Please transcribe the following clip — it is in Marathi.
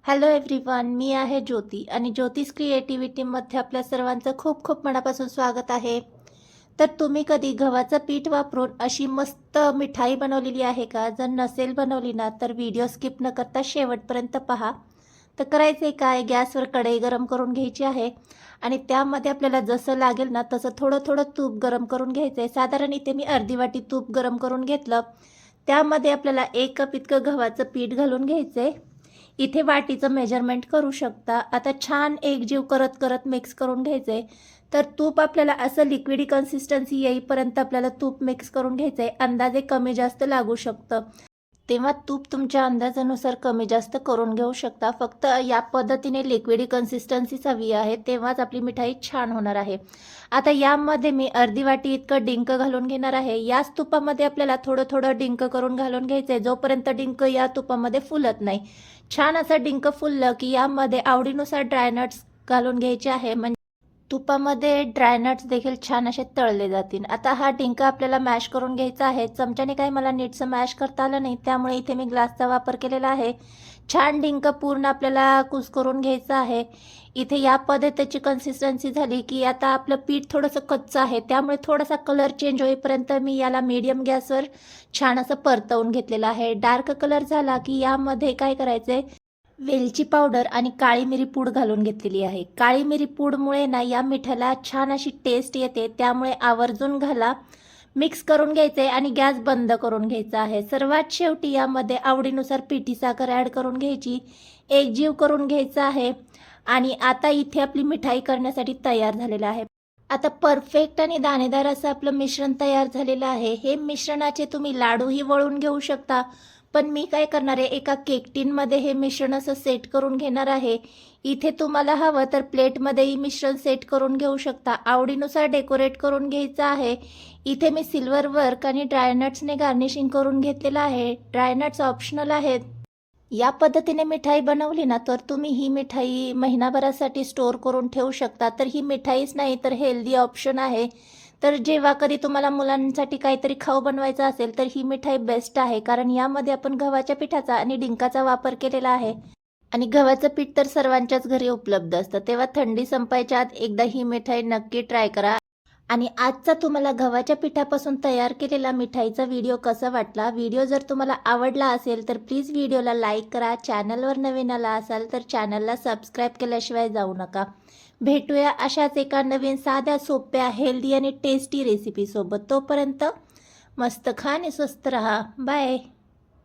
हॅलो एव्हरीवन, मी आहे ज्योती आणि ज्योतिष क्रिएटिव्हिटीमध्ये आपल्या सर्वांचं खूप खूप मनापासून स्वागत आहे. तर तुम्ही कधी गव्हाचं पीठ वापरून अशी मस्त मिठाई बनवलेली आहे का? जर नसेल बनवली ना तर व्हिडिओ स्किप न करता शेवटपर्यंत पहा. तर करायचं काय, गॅसवर कढई गरम करून घ्यायची आहे आणि त्यामध्ये आपल्याला जसं लागेल ना तसं थोडं थोडं तूप गरम करून घ्यायचं आहे. साधारण इथे मी अर्धी वाटी तूप गरम करून घेतलं. त्यामध्ये आपल्याला 1 कप इतकं गव्हाचं पीठ घालून घ्यायचं आहे. इथे वाटीचं मेजरमेंट करू शकता. आता छान एकजीव करत करत मिक्स करून घ्यायचं आहे. तर तूप आपल्याला असं लिक्विडी कन्सिस्टन्सी येईपर्यंत आपल्याला तूप मिक्स करून घ्यायचं आहे. अंदाजे कमी जास्त लागू शकतं, तेव्हा तूप तुमच्या अंदाजानुसार कमी जास्त करून घेऊ शकता. फक्त या पद्धतीने लिक्विडी कन्सिस्टन्सीच हवी आहे, तेव्हाच आपली मिठाई छान होणार आहे. आता यामध्ये मी अर्धी वाटी इतकं डिंक घालून घेणार आहे. याच तुपामध्ये आपल्याला थोडं थोडं डिंक करून घालून घ्यायचं आहे, जोपर्यंत डिंक या तुपामध्ये फुलत नाही. छान असं डिंक फुललं की यामध्ये आवडीनुसार ड्रायनट्स घालून घ्यायचे आहे, म्हणजे तुपामध्ये ड्रायनट्स देखील छान असे तळले जातील. आता हा डिंक आपल्याला मॅश करून घ्यायचा आहे. चमच्याने काही मला नीटसं मॅश करता आलं नाही, त्यामुळे इथे मी ग्लासचा वापर केलेला आहे. छान डिंक पूर्ण आपल्याला कुस्करून घ्यायचं आहे. इथे या पद्धतीची कन्सिस्टन्सी झाली की आता आपलं पीठ थोडंसं कच्चं आहे, त्यामुळे थोडासा कलर चेंज होईपर्यंत मी याला मीडियम गॅसवर छान असं परतवून घेतलेलं आहे. डार्क कलर झाला की यामध्ये काय करायचं आहे, वेलची पावडर आणि काळी मिरी पूड घालून घेतलेली आहे. काळी मिरी पूडमुळे ना या मिठाला छान अशी टेस्ट येते, त्यामुळे आवर्जून घाला. मिक्स करून घ्यायचे आणि गॅस बंद करून घ्यायचा आहे. सर्वात शेवटी यामध्ये आवडीनुसार पिठी साखर ॲड करून घ्यायची, एकजीव करून घ्यायचा आहे आणि आता इथे आपली मिठाई करण्यासाठी तयार झालेलं आहे. आता परफेक्ट आणि दाणेदार असं आपलं मिश्रण तयार झालेलं आहे. हे मिश्रणाचे तुम्ही लाडूही वळून घेऊ शकता, पण मी काय करणार आहे, एका केक टिनमध्ये हे मिश्रण असं सेट करून घेणार आहे. इथे तुम्हाला हवं तर प्लेटमध्येही मिश्रण सेट करून घेऊ शकता. आवडीनुसार डेकोरेट करून घ्यायचं आहे. इथे मी सिल्वर वर्क आणि ड्रायनट्सने गार्निशिंग करून घेतलेलं आहे. ड्रायनट्स ऑप्शनल आहेत. या पद्धतीने मिठाई बनवली ना तर तुम्ही ही मिठाई महिनाभरासाठी स्टोअर करून ठेवू शकता. तर ही मिठाईच नाही तर हेल्दी ऑप्शन आहे. तर जेव्हा कधी तुम्हाला मुलांसाठी काहीतरी खाऊ बनवायचं असेल तर ही मिठाई बेस्ट आहे, कारण यामध्ये आपण गव्हाच्या पिठाचा आणि डिंकाचा वापर केलेला आहे आणि गव्हाचं पीठ तर सर्वांच्याच घरी उपलब्ध असतं. तेव्हा थंडी संपायच्या आत एकदा ही मिठाई नक्की ट्राय करा. आणि आजचा तुम्हाला गव्हाच्या पिठापासून तयार केलेला मिठाईचा व्हिडिओ कसा वाटला? व्हिडिओ जर तुम्हाला आवडला असेल तर प्लीज व्हिडिओला लाईक करा. चॅनलवर नवीन आला असाल तर चॅनलला सबस्क्राईब केल्याशिवाय जाऊ नका. भेटूया अशाच एका नवीन साध्या सोप्या हेल्दी आणि टेस्टी रेसिपीसोबत. तोपर्यंत मस्त खा आणि स्वस्त रहा. बाय.